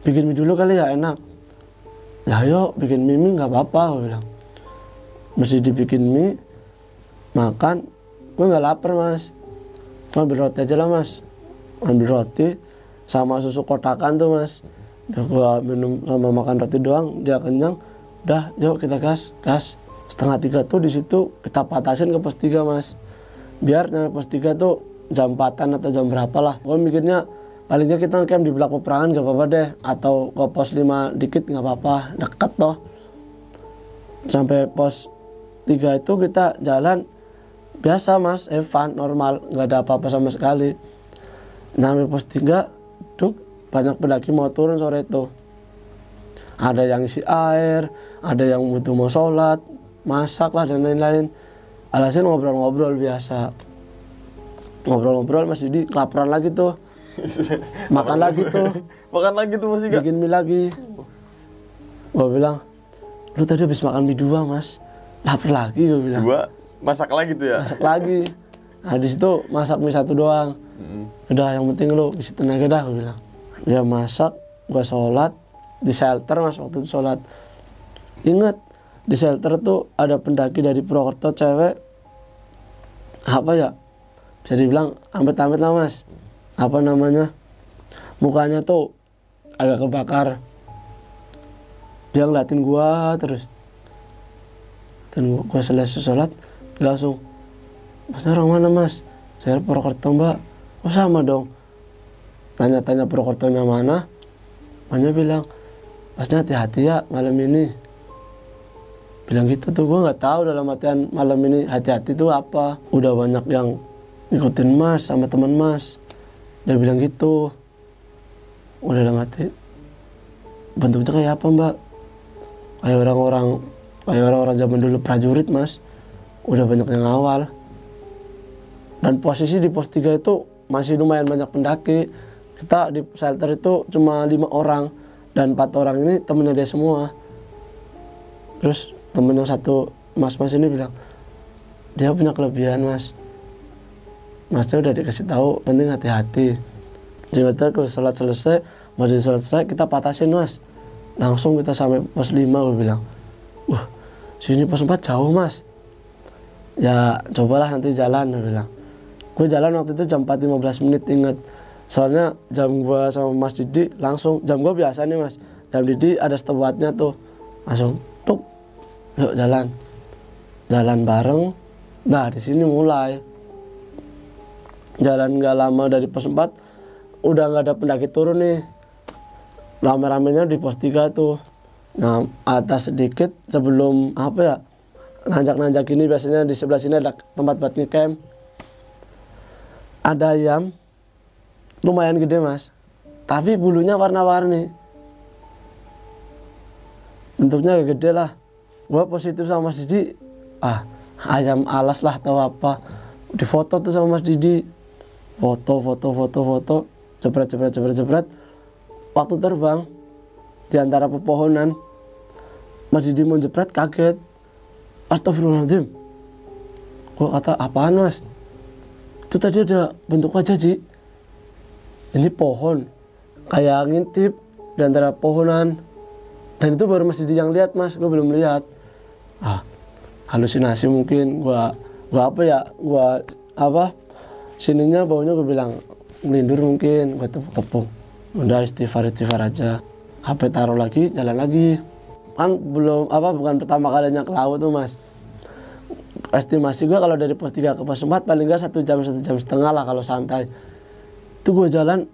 bikin mie dulu kali ya, enak. Ya ayo bikin mie nggak apa-apa, gua bilang. Mas Didi bikin mie, makan. Gue nggak lapar, Mas. Gua ambil roti aja lah, Mas. Ambil roti sama susu kotakan tuh, Mas. Gua minum sama makan roti doang, dia kenyang. Udah, yuk kita gas. 2:30 tuh di situ kita patasin ke pos 3, Mas. Biar nyampe pos 3 tuh jam 4-an atau jam berapa lah. Gua mikirnya palingnya kita camp di belakang peperangan gak apa-apa deh, atau ke pos 5 dikit gak apa-apa, deket toh. Sampai pos 3 itu kita jalan biasa, Mas, fun, normal, gak ada apa-apa sama sekali. Sampai pos 3 banyak pendaki mau turun sore itu. Ada yang isi air, ada yang butuh mau sholat, masak lah dan lain-lain. Alhasil ngobrol-ngobrol biasa. Ngobrol-ngobrol Mas Didi kelaparan lagi tuh. Makan lagi tuh. Makan lagi tuh Mas Iga. Bikin mie lagi. Gue bilang, lu tadi habis makan mie 2 Mas. Lapar lagi gue bilang. 2 masak lagi tuh ya. Masak lagi. Nah di situ masak mie 1 doang. Udah yang penting lu isi tenaga dah gue bilang. Dia masak, gue sholat di shelter Mas waktu itu sholat. Ingat di shelter tuh ada pendaki dari Purwokerto cewek. Apa ya? Bisa dibilang amit-amit lah Mas. Apa namanya? Mukanya tuh agak kebakar. Dia ngeliatin gua terus. Dan gua selesai sholat, dia langsung, Masnya orang mana Mas? Saya Purwokerto Mbak. Oh sama dong. Tanya-tanya Purwokertonya mana? Masnya bilang, Masnya hati-hati ya malam ini. Bilang gitu tuh, gua nggak tahu dalam artian malam ini hati-hati tuh apa. Udah banyak yang ngikutin Mas sama teman Mas. Dia bilang gitu. Udah dalam hati, bentuknya kayak apa Mbak? Kayak orang-orang zaman dulu prajurit Mas. Udah banyak yang ngawal. Dan posisi di pos 3 itu masih lumayan banyak pendaki. Kita di shelter itu cuma 5 orang. Dan 4 orang ini temennya dia semua. Terus temen yang satu mas-mas ini bilang, dia punya kelebihan Mas. Masnya udah dikasih tahu, penting hati-hati. Singkatnya kalau sholat selesai, masjid sholat selesai, kita patasin Mas. Langsung kita sampai pos 5 gue bilang. Wah, sini pos 4 jauh Mas. Ya cobalah nanti jalan gue bilang. Gue jalan waktu itu jam 4.15 menit inget. Soalnya jam gue sama Mas Didi langsung, jam gue biasa nih Mas. Jam Didi ada stopwatchnya tuh. Langsung tuk. Yuk jalan. Jalan bareng. Nah di sini mulai. Jalan gak lama dari pos 4 udah gak ada pendaki turun nih. Rame-ramenya di pos 3 tuh. Nah atas sedikit sebelum apa ya, nanjak-nanjak ini biasanya di sebelah sini ada tempat buat ngecamp. Ada ayam lumayan gede Mas, tapi bulunya warna-warni, bentuknya gede lah. Gua positif sama Mas Didi, ayam alas lah atau apa. Di foto tuh sama Mas Didi, foto, jebret. Waktu terbang di antara pepohonan, Mas Didi mau jebret kaget. Astagfirullahaladzim. Gua kata, apaan Mas? Itu tadi ada bentuk wajah Ji. Ini pohon, kayak ngintip di antara pohonan. Dan itu baru Mas Didi yang lihat Mas, gue belum lihat. Halusinasi mungkin, gua sininya baunya gue bilang melindur mungkin, gue tepuk. Udah istighfar aja. HP taruh lagi, jalan lagi. Kan bukan pertama kalinya ke laut tuh Mas. Estimasi gue kalau dari pos 3 ke pos 4 paling nggak 1 jam setengah lah kalau santai. Itu gue jalan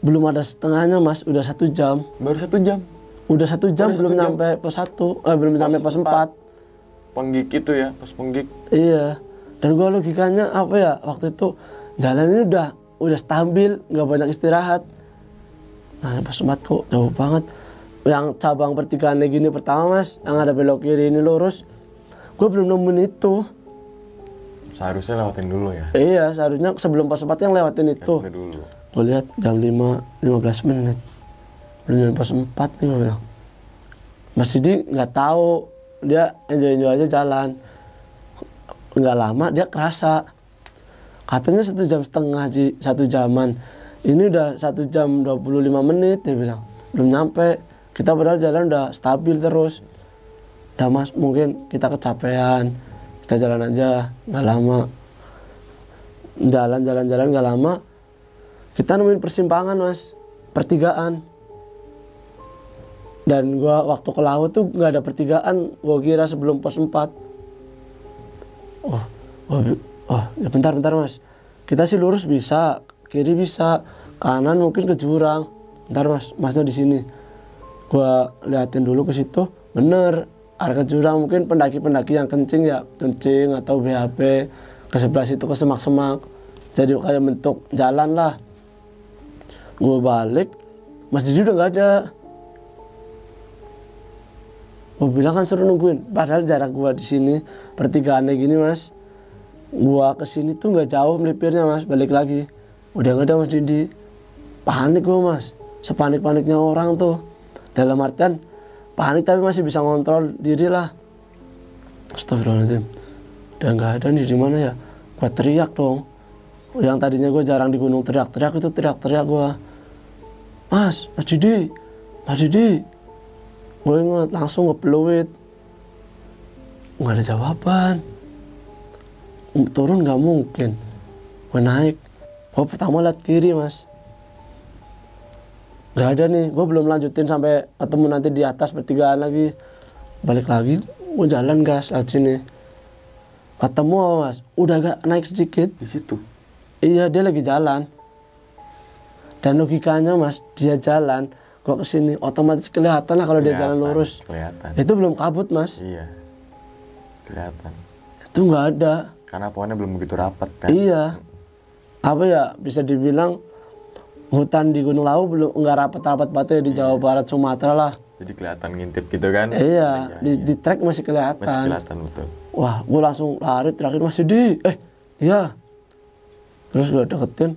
belum ada setengahnya Mas, udah 1 jam. Baru 1 jam? Udah 1 jam belum nyampe pos 1, belum sampai pos 4. Penggik itu ya, pos penggik. Iya. Dan gue logikanya apa ya, waktu itu jalan ini udah stabil, nggak banyak istirahat. Nah pos 4 kok jauh banget. Yang cabang pertigaan gini pertama Mas, yang ada belok kiri ini lurus, gue belum nemuin itu. Seharusnya lewatin dulu ya? Iya, seharusnya sebelum pos 4 yang lewatin itu. Gue lihat jam 5.15 menit. Belum nyampe pos 4 nih gue bilang. Mas Didi nggak tahu, dia enjoy aja jalan. Nggak lama dia kerasa. Katanya 1 jam setengah Ji, 1 jaman. Ini udah 1 jam 25 menit dia bilang. Belum nyampe. Kita padahal jalan udah stabil terus. Udah Mas, mungkin kita kecapean. Kita jalan aja, nggak lama. Jalan nggak lama. Kita nemuin persimpangan Mas, pertigaan. Dan gua waktu ke laut tuh nggak ada pertigaan. Gua kira sebelum pos 4. Ya bentar Mas. Kita sih lurus bisa, kiri bisa, kanan mungkin ke jurang. Bentar Mas, Masnya di sini. Gua liatin dulu ke situ, bener. Arah ke jurang mungkin pendaki-pendaki yang kencing atau BHP. Ke sebelah situ ke semak-semak. Jadi kayak bentuk jalan lah. Gue balik, Mas Didi udah nggak ada. Gue bilang kan suruh nungguin, padahal jarak gue di sini pertigaan kayak gini mas. Gue kesini tuh nggak jauh melipirnya mas, balik lagi. Udah nggak ada mas Didi. Panik gue mas, sepanik-paniknya orang tuh. Dalam artian panik tapi masih bisa ngontrol diri lah. Astagfirullahaladzim. Udah nggak ada nih, di mana ya? Gue teriak dong. Yang tadinya gue jarang di gunung teriak-teriak, itu teriak-teriak gue. Mas Didi, Mas Didi. Gue inget langsung ngepeluit. Nggak ada jawaban. Turun nggak mungkin. Gue naik. Gue pertama lihat kiri mas. Nggak ada nih. Gue belum lanjutin sampai ketemu nanti di atas pertigaan lagi. Balik lagi. Gue jalan gas lewat sini. Ketemu apa mas? Udah agak naik sedikit. Di situ. Iya dia lagi jalan. Dan logikanya mas, dia jalan. Gue kesini otomatis kelihatan lah kalau dia jalan lurus. Kelihatan. Itu belum kabut mas. Iya. Kelihatan. Itu nggak ada. Karena pohonnya belum begitu rapat kan. Iya. Apa ya bisa dibilang hutan di Gunung Lawu belum nggak rapat-rapat banget ya di Jawa Barat Sumatera lah. Jadi kelihatan ngintip gitu kan. Iya. Di trek masih kelihatan. Masih kelihatan betul. Wah, gue langsung lari terakhir masih di. Iya. Terus gue deketin.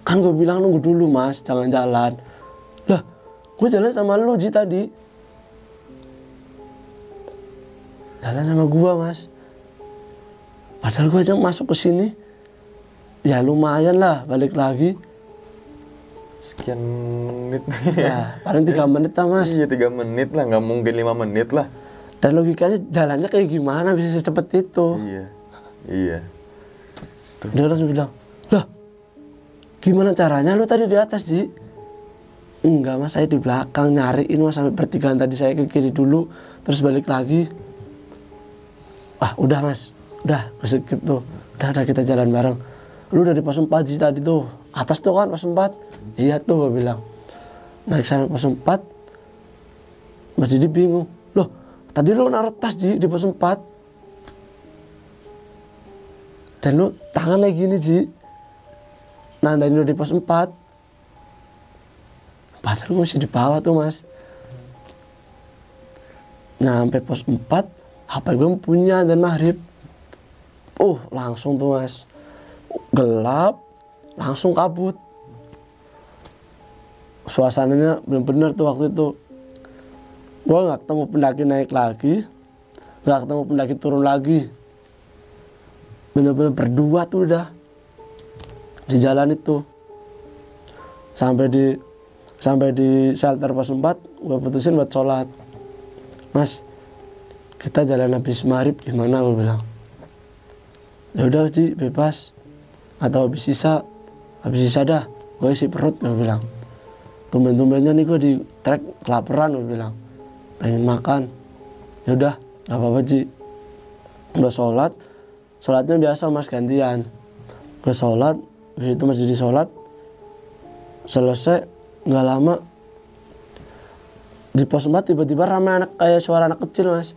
Kan gue bilang nunggu dulu mas, jangan jalan. Lah, gue jalan sama lu Ji tadi. Jalan sama gue mas. Padahal gue aja masuk ke sini. Ya lumayan lah, balik lagi. Sekian menit. Ya, paling 3 menit lah mas. Iya 3 menit lah, nggak mungkin 5 menit lah. Dan logikanya jalannya kayak gimana bisa secepat itu. Iya, iya. Dia langsung bilang, lah gimana caranya lu tadi di atas Ji? Enggak mas, saya di belakang nyariin mas sampai pertigaan tadi saya ke kiri dulu. Terus balik lagi. Wah udah mas, udah gue skip tuh. Udah kita jalan bareng. Lu udah di pos 4 Ji tadi tuh. Atas tuh kan pos 4. Iya tuh gue bilang. Naik sampai pos 4. Mas Didi bingung. Loh tadi lu naruh tas Ji di pos 4. Dan lu tangan kayak gini Ji. Nandain lu di pos 4. Padahal gue masih di bawah tuh mas. Nyampe pos 4. HP gue punya dan maghrib. Langsung tuh mas. Gelap. Langsung kabut. Suasananya bener-bener tuh waktu itu. Gue gak ketemu pendaki naik lagi. Gak ketemu pendaki turun lagi. Bener-bener berdua tuh udah. Di jalan itu. Sampai di shelter pos 4. Gue putusin buat sholat. Mas, kita jalan habis maghrib gimana gue bilang. Ya udah Ji, bebas. Atau habis sisa dah. Gue isi perut gue bilang. Tumben-tumbennya nih gue di trek kelaparan gue bilang. Pengen makan. Ya udah, nggak apa-apa Ji. Gue sholat. Sholatnya biasa mas gantian. Gue sholat. Habis itu masih di sholat. Selesai nggak lama. Di pos 4 tiba-tiba ramai anak kayak suara anak kecil mas.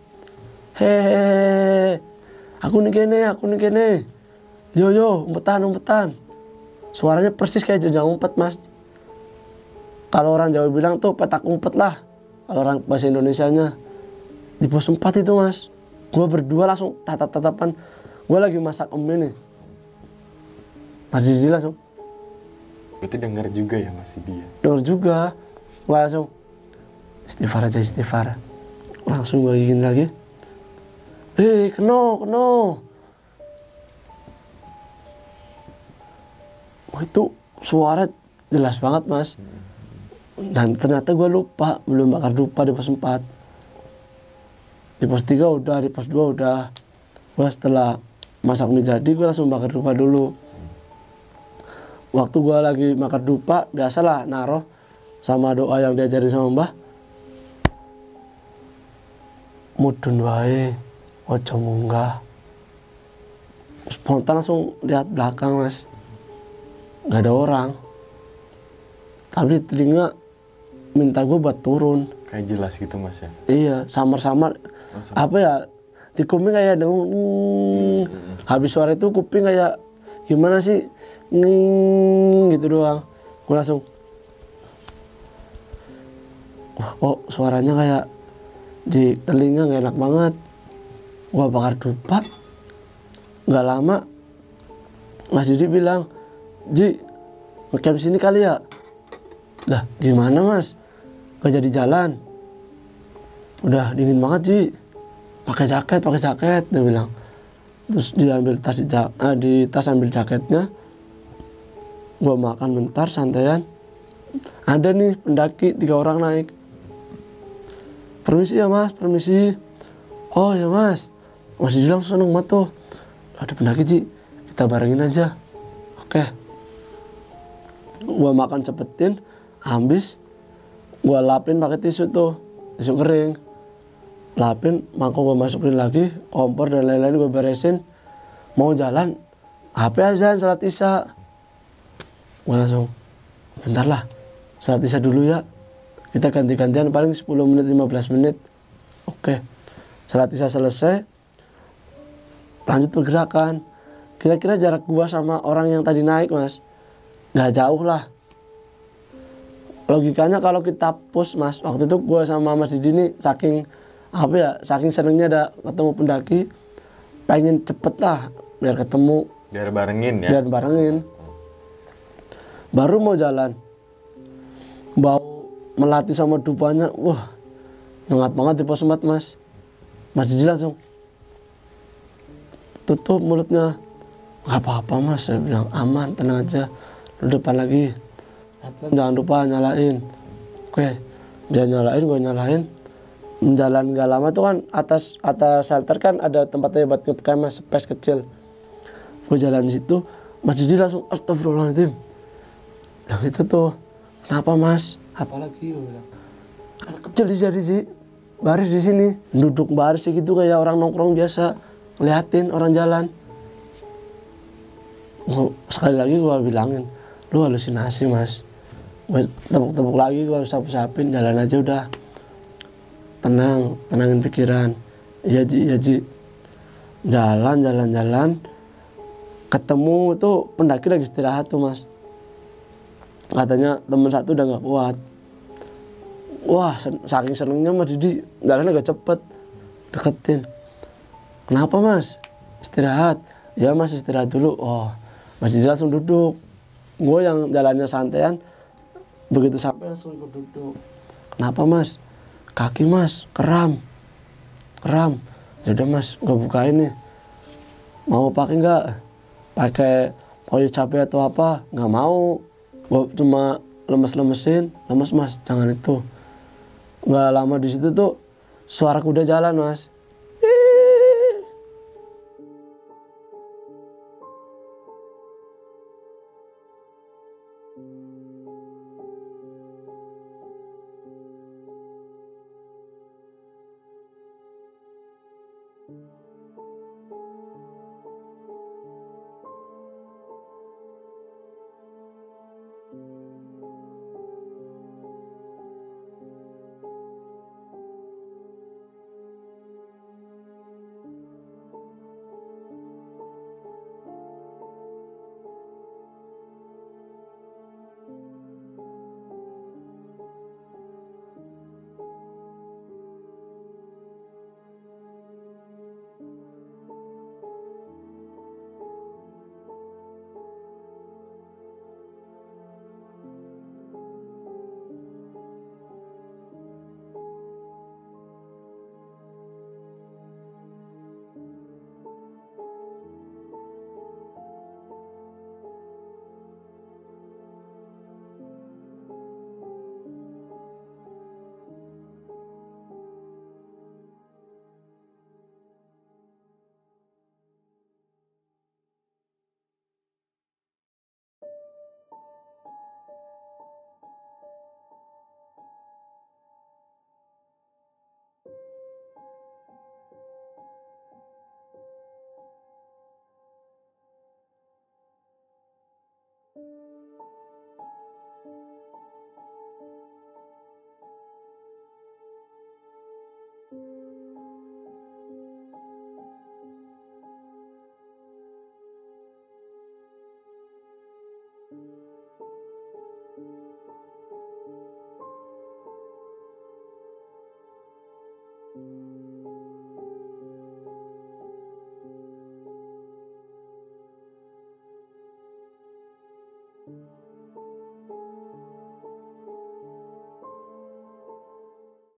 Hehehe. Aku nih kene. Yo, umpetan. Suaranya persis kayak jenjang umpet mas. Kalau orang Jawa bilang tuh petak umpet lah. Kalau orang bahasa Indonesianya. Di pos 4 itu mas. Gue berdua langsung tatap-tatapan. Gue lagi masak mie nih. Mas Didi langsung. Berarti dengar juga ya Mas Didi ya? Dengar juga. Gue langsung. Istighfar. Langsung gue gini lagi. Keno. Itu suara jelas banget mas. Dan ternyata gue lupa. Belum bakar dupa di pos 4. Di pos 3 udah, di pos 2 udah. Gue setelah masak mie jadi gue langsung bakar dupa dulu. Waktu gue lagi bakar dupa biasalah naruh sama doa yang diajarin sama mbah. Mudun wae, ojo munggah. Spontan langsung lihat belakang mas. Gak ada orang. Tapi di telinga minta gue buat turun. Kayak jelas gitu mas ya? Iya, samar-samar. Apa ya, di kuping kayak dengung. Habis suara itu kuping kayak gimana sih, nging gitu doang. Gue langsung, wah kok suaranya kayak di telinga nggak enak banget. Gua bakar dupa. Nggak lama Mas Didi bilang, Ji, ngecamp sini kali ya. Lah gimana Mas, gak jadi jalan, udah dingin banget Ji, pakai jaket dia bilang. Terus dia ambil tas di tas ambil jaketnya. Gua makan bentar santaian, ada nih pendaki 3 orang naik. Permisi ya Mas, permisi. Oh ya Mas, Mas Didi langsung seneng banget tuh, ada pendaki Ji, kita barengin aja. Oke. Gua makan cepetin, habis gua lapin pakai tisu kering. Lapin, mangkok gua masukin lagi, kompor dan lain-lain gua beresin. Mau jalan, HP azan salat isya. Gua langsung, bentar lah, salat isya dulu ya. Kita ganti-gantian paling 10 menit 15 menit. Oke. Salat isya selesai, lanjut pergerakan. Kira-kira jarak gua sama orang yang tadi naik Mas, nggak jauh lah. Logikanya kalau kita push Mas, waktu itu gue sama Mas Didi ini saking senengnya ada ketemu pendaki, pengen cepet lah biar ketemu, biar barengin ya. Baru mau jalan, bau melati sama dupanya, wah nyengat banget di pos 4 Mas. Mas Didi langsung tutup mulutnya. Gak apa-apa Mas, saya bilang aman, tenang aja, lu depan lagi, jangan lupa nyalain. Oke, dia nyalain, gue nyalain. Jalan gak lama tuh kan atas shelter kan ada tempatnya buat ngecamp Mas, space kecil. Gue jalan di situ, Mas Didi langsung astagfirullahaladzim. Yang itu tuh, kenapa Mas? Apalagi gue bilang, anak kecil sih, baris di sini, duduk baris gitu kayak orang nongkrong biasa, ngeliatin orang jalan. Sekali lagi gue bilangin, lu halusinasi Mas. Gue tepuk-tepuk lagi, gue usap-usapin, jalan aja udah. Tenangin pikiran. Iya Ji. Jalan. Ketemu tuh pendaki lagi istirahat tuh Mas. Katanya temen satu udah gak kuat. Wah, saking senengnya Mas Didi, jalannya agak cepet. Deketin. Kenapa Mas? Istirahat. Ya Mas, istirahat dulu. Oh, Mas Didi langsung duduk. Gue yang jalannya santaian, begitu sampai langsung gue duduk. Kenapa Mas? Kaki Mas, kram. Yaudah Mas, gue bukain nih. Mau pakai nggak? Pakai koyo capek atau apa? Nggak mau. Gue cuma lemes-lemesin. Lemes Mas, jangan itu. Nggak lama di situ tuh suara kuda jalan Mas.